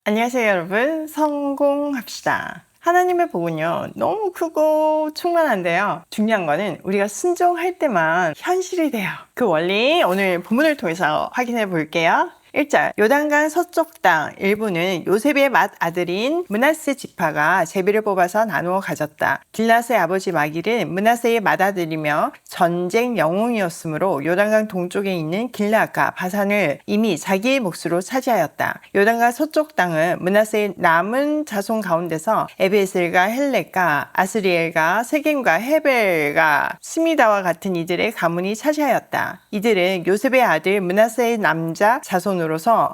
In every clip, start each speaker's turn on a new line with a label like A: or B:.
A: 안녕하세요 여러분. 성공합시다. 하나님의 복은요 너무 크고 충만한데요, 중요한 거는 우리가 순종할 때만 현실이 돼요. 그 원리 오늘 본문을 통해서 확인해 볼게요. 1절, 요단강 서쪽 땅 일부는 요셉의 맏아들인 므낫세 지파가 제비를 뽑아서 나누어 가졌다. 길앗의 아버지 마길은 므낫세의 맏아들이며 전쟁 영웅이었으므로 요단강 동쪽에 있는 길앗과 바산을 이미 자기의 몫으로 차지하였다. 요단강 서쪽 땅은 므낫세의 남은 자손 가운데서 에베셀과 헬렉과 아스리엘과 세겜과 헤벨과 스미다와 같은 이들의 가문이 차지하였다. 이들은 요셉의 아들 므낫세의 남자 자손으로서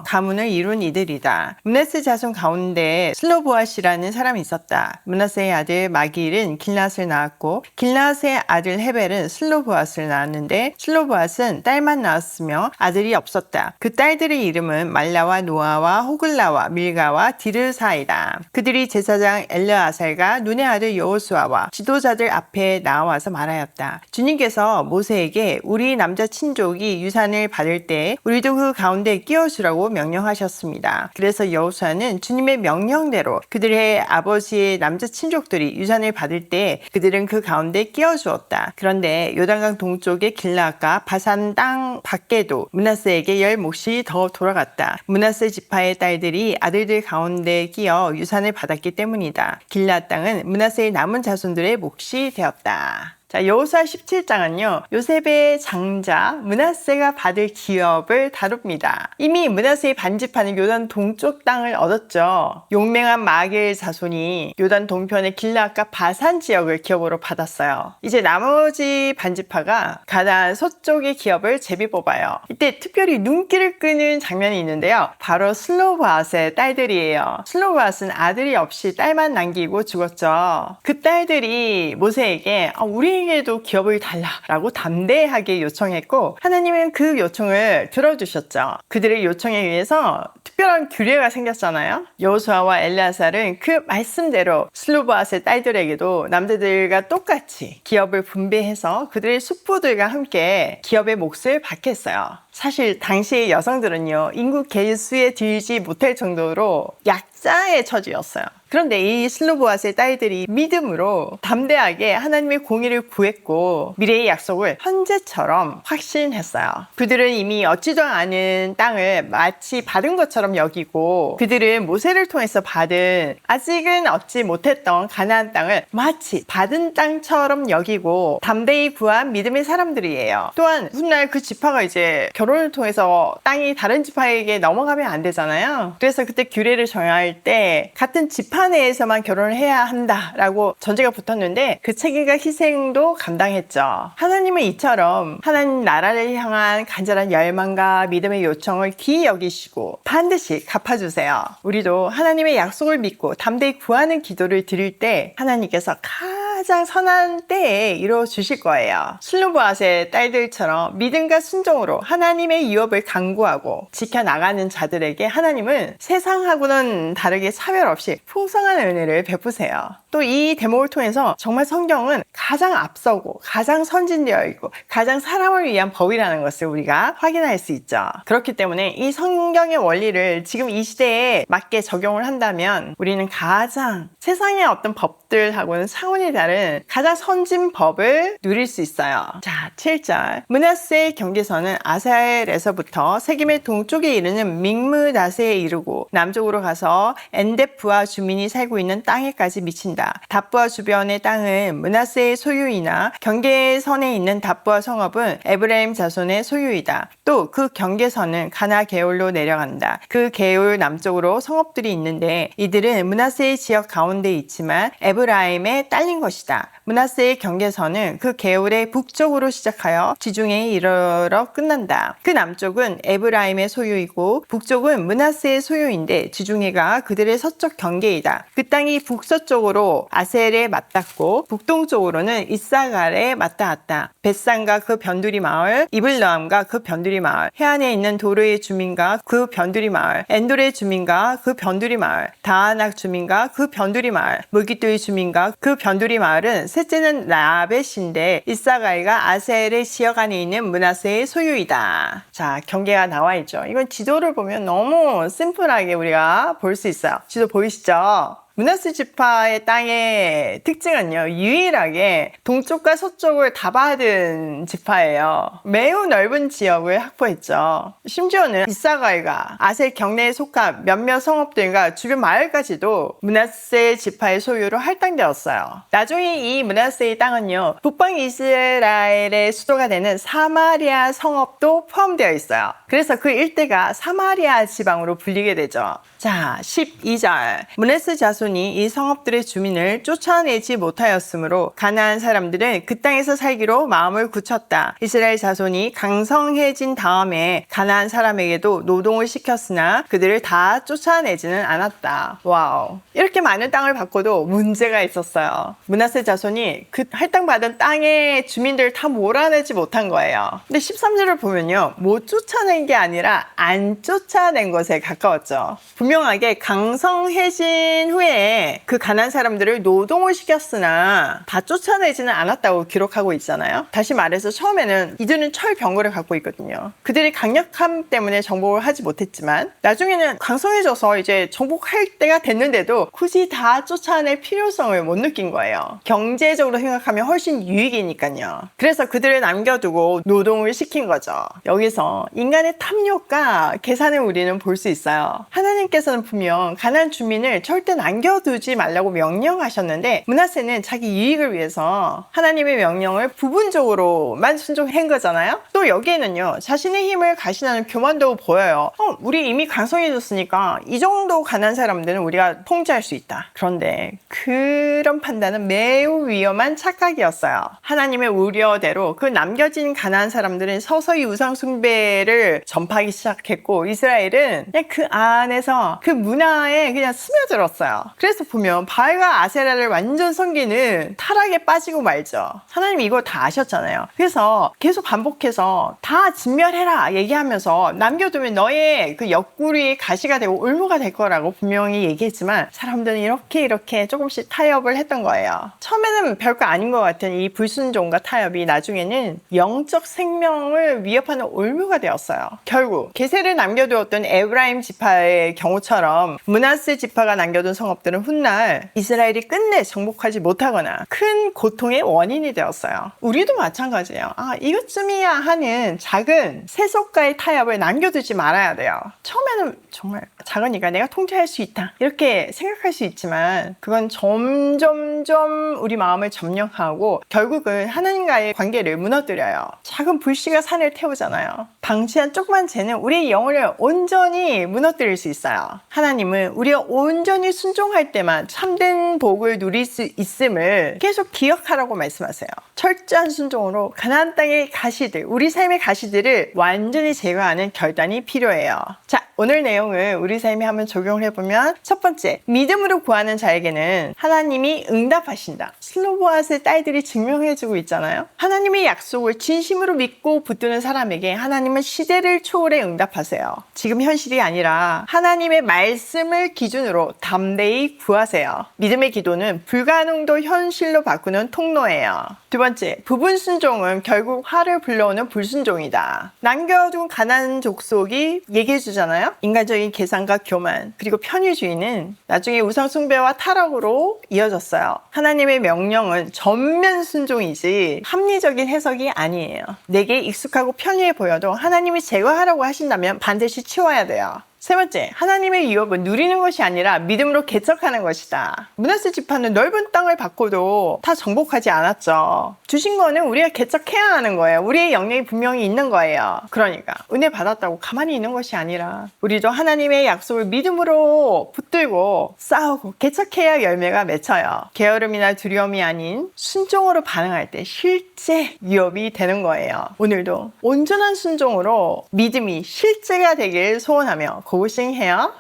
A: 가문을 이룬 이들이다. 므낫세 자손 가운데 슬로보앗이라는 사람이 있었다. 므낫세의 아들 마길은 길앗을 낳았고 길앗의 아들 헤벨은 슬로보앗을 낳았는데 슬로보앗은 딸만 낳았으며 아들이 없었다. 그 딸들의 이름은 말라와 노아와 호글라와 밀가와 디르사이다. 그들이 제사장 엘르아살과 눈의 아들 여호수아와 지도자들 앞에 나와서 말하였다. 주님께서 모세에게 우리 남자 친족이 유산을 받을 때 우리도 그 가운데 끼워주라고 명령하셨습니다. 그래서 여호수아는 주님의 명령대로 그들의 아버지의 남자 친족들이 유산을 받을 때 그들은 그 가운데 끼워주었다. 그런데 요단강 동쪽의 길앗과 바산 땅 밖에도 므낫세에게 10몫이 더 돌아갔다. 므낫세 지파의 딸들이 아들들 가운데 끼어 유산을 받았기 때문이다. 길앗 땅은 므낫세의 남은 자손들의 몫이 되었다. 자, 여호수아 17장은요 요셉의 장자 므낫세가 받을 기업을 다룹니다. 이미 므낫세의 반지파는 요단 동쪽 땅을 얻었죠. 용맹한 마길 자손이 요단 동편의 길앗과 바산 지역을 기업으로 받았어요. 이제 나머지 반지파가 가나안 서쪽의 기업을 제비 뽑아요. 이때 특별히 눈길을 끄는 장면이 있는데요, 바로 슬로보앗의 딸들이에요. 슬로보앗은 아들이 없이 딸만 남기고 죽었죠. 그 딸들이 모세에게 우리에게도 기업을 달라라고 담대하게 요청했고 하나님은 그 요청을 들어주셨죠. 그들의 요청에 의해서 특별한 규례가 생겼잖아요. 여호수아와 엘르아살은 그 말씀대로 슬로보앗의 딸들에게도 남자들과 똑같이 기업을 분배해서 그들의 숙부들과 함께 기업의 몫을 받겠어요. 사실 당시의 여성들은요 인구 개수에 들지 못할 정도로 약자의 처지였어요. 그런데 이 슬로보앗의 딸들이 믿음으로 담대하게 하나님의 공의를 구했고 미래의 약속을 현재처럼 확신했어요. 그들은 이미 얻지도 않은 땅을 마치 받은 것처럼 여기고 그들은 모세를 통해서 받은 아직은 얻지 못했던 가나안 땅을 마치 받은 땅처럼 여기고 담대히 구한 믿음의 사람들이에요. 또한 훗날 그 지파가 이제 결혼을 통해서 땅이 다른 지파에게 넘어가면 안 되잖아요. 그래서 그때 규례를 정할 때 같은 지파 내에서만 결혼을 해야 한다라고 전제가 붙었는데 그 책임과 희생도 감당했죠. 하나님은 이처럼 하나님 나라를 향한 간절한 열망과 믿음의 요청을 귀히 여기시고 반드시 갚아주세요. 우리도 하나님의 약속을 믿고 담대히 구하는 기도를 드릴 때 하나님께서 가장 선한 때에 이루어 주실 거예요. 슬로보앗의 딸들처럼 믿음과 순종으로 하나님의 유업을 강구하고 지켜나가는 자들에게 하나님은 세상하고는 다르게 차별 없이 풍성한 은혜를 베푸세요. 또 이 대목을 통해서 정말 성경은 가장 앞서고 가장 선진되어 있고 가장 사람을 위한 법이라는 것을 우리가 확인할 수 있죠. 그렇기 때문에 이 성경의 원리를 지금 이 시대에 맞게 적용을 한다면 우리는 가장 세상의 어떤 법들하고는 차원이 다른 가장 선진 법을 누릴 수 있어요. 자, 7절, 므낫세의 경계선은 아셀에서부터 세겜의 동쪽에 이르는 믹므닷에 이르고 남쪽으로 가서 엔데프와 주민이 살고 있는 땅에까지 미친다. 답부와 주변의 땅은 므낫세의 소유이나 경계선에 있는 답부와 성읍은 에브라임 자손의 소유이다. 또 그 경계선은 가나 게올로 내려간다. 그 게올 남쪽으로 성읍들이 있는데 이들은 므낫세의 지역 가운데 있지만 에브라임에 딸린 것이다. 므낫세의 경계선은 그 게올의 북쪽으로 시작하여 지중해에 이르러 끝난다. 그 남쪽은 에브라임의 소유이고 북쪽은 므낫세의 소유인데 지중해가 그들의 서쪽 경계이다. 그 땅이 북서쪽으로 아셀에 맞닿고 북동쪽으로는 이사갈에 맞닿았다. 벳산과 그 변두리 마을, 이블러함과 그 변두리 마을, 해안에 있는 도르의 주민과 그 변두리 마을, 엔돌의 주민과 그 변두리 마을, 다아낙 주민과 그 변두리 마을, 무기또의 주민과 그 변두리 마을, 마을은 셋째는 라벳인데 이사가이가 아셀의 지역 안에 있는 므낫세의 소유이다. 자, 경계가 나와 있죠. 이건 지도를 보면 너무 심플하게 우리가 볼 수 있어요. 지도 보이시죠? 므낫세 지파의 땅의 특징은요, 유일하게 동쪽과 서쪽을 다 받은 지파예요. 매우 넓은 지역을 확보했죠. 심지어는 이사가이가 아셀 경내에 속한 몇몇 성읍들과 주변 마을까지도 므낫세 지파의 소유로 할당되었어요. 나중에 이 므낫세의 땅은요, 북방 이스라엘의 수도가 되는 사마리아 성읍도 포함되어 있어요. 그래서 그 일대가 사마리아 지방으로 불리게 되죠. 자, 12절. 므낫세 자손이 이 성읍들의 주민을 쫓아내지 못하였으므로 가나안 사람들은 그 땅에서 살기로 마음을 굳혔다. 이스라엘 자손이 강성해진 다음에 가나안 사람에게도 노동을 시켰으나 그들을 다 쫓아내지는 않았다. 와우. 이렇게 많은 땅을 받고도 문제가 있었어요. 므낫세 자손이 그 할당받은 땅의 주민들을 다 몰아내지 못한 거예요. 근데 13절을 보면요, 못 쫓아낸 게 아니라 안 쫓아낸 것에 가까웠죠. 분명하게 강성해진 후에 그 가난한 사람들을 노동을 시켰으나 다 쫓아내지는 않았다고 기록하고 있잖아요. 다시 말해서 처음에는 이들은 철병거를 갖고 있거든요. 그들이 강력함 때문에 정복을 하지 못했지만 나중에는 강성해져서 이제 정복할 때가 됐는데도 굳이 다 쫓아낼 필요성을 못 느낀 거예요. 경제적으로 생각하면 훨씬 유익이니까요. 그래서 그들을 남겨두고 노동을 시킨 거죠. 여기서 인간의 탐욕과 계산을 우리는 볼 수 있어요. 하나님께서는 분명 가난한 주민을 절대 남겨두지 말라고 명령하셨는데 므낫세는 자기 이익을 위해서 하나님의 명령을 부분적으로만 순종한 거잖아요. 또 여기에는요, 자신의 힘을 가신하는 교만도 보여요. 우리 이미 강성해졌으니까 이 정도 가난한 사람들은 우리가 통제할 수 있다. 그런데 그런 판단은 매우 위험한 착각이었어요. 하나님의 우려대로 그 남겨진 가난한 사람들은 서서히 우상 숭배를 전파하기 시작했고 이스라엘은 그냥 그 안에서 그 문화에 그냥 스며들었어요. 그래서 보면 바알과 아세라를 완전 섬기는 타락에 빠지고 말죠. 하나님이 이걸 다 아셨잖아요. 그래서 계속 반복해서 다 진멸해라 얘기하면서 남겨두면 너의 그 옆구리의 가시가 되고 올무가 될 거라고 분명히 얘기했지만 사람들은 이렇게 조금씩 타협을 했던 거예요. 처음에는 별거 아닌 것 같은 이 불순종과 타협이 나중에는 영적 생명을 위협하는 올무가 되었어요. 결국 계세를 남겨두었던 에브라임 지파의 경우처럼 므낫세 지파가 남겨둔 성읍들은 훗날 이스라엘이 끝내 정복하지 못하거나 큰 고통의 원인이 되었어요. 우리도 마찬가지예요. 이것쯤이야 하는 작은 세속과의 타협을 남겨두지 말아야 돼요. 처음에는 정말 작으니까 내가 통제할 수 있다 이렇게 생각할 수 있지만 그건 점점점 우리 마음을 점령하고 결국은 하나님과의 관계를 무너뜨려요. 작은 불씨가 산을 태우잖아요. 방치한 조그만 죄는 우리의 영혼을 온전히 무너뜨릴 수 있어요. 하나님은 우리가 온전히 순종할 때만 참된 복을 누릴 수 있음을 계속 기억하라고 말씀하세요. 철저한 순종으로 가나안 땅의 가시들, 우리 삶의 가시들을 완전히 제거하는 결단이 필요해요. 자, 오늘 내용을 우리 삶에 한번 적용을 해보면 첫 번째, 믿음으로 구하는 자에게는 하나님이 응답하신다. 슬로보아스의 딸들이 증명해주고 있잖아요. 하나님의 약속을 진심으로 믿고 붙드는 사람에게 하나님은 시대를 초월해 응답하세요. 지금 현실이 아니라 하나님의 말씀을 기준으로 담대히 구하세요. 믿음의 기도는 불가능도 현실로 바꾸는 통로예요. 두 번째, 부분 순종은 결국 화를 불러오는 불순종이다. 남겨둔 가난한 족속이 얘기해 주잖아요. 인간적인 계산과 교만 그리고 편의주의는 나중에 우상 숭배와 타락으로 이어졌어요. 하나님의 명령은 전면 순종이지 합리적인 해석이 아니에요. 내게 익숙하고 편리해 보여도 하나님이 제거하라고 하신다면 반드시 치워야 돼요. 세 번째, 하나님의 유업은 누리는 것이 아니라 믿음으로 개척하는 것이다. 므낫세 지파는 넓은 땅을 받고도 다 정복하지 않았죠. 주신 거는 우리가 개척해야 하는 거예요. 우리의 영역이 분명히 있는 거예요. 그러니까 은혜 받았다고 가만히 있는 것이 아니라 우리도 하나님의 약속을 믿음으로 붙들고 싸우고 개척해야 열매가 맺혀요. 게으름이나 두려움이 아닌 순종으로 반응할 때 실제 유업이 되는 거예요. 오늘도 온전한 순종으로 믿음이 실제가 되길 소원하며 고고싱해요.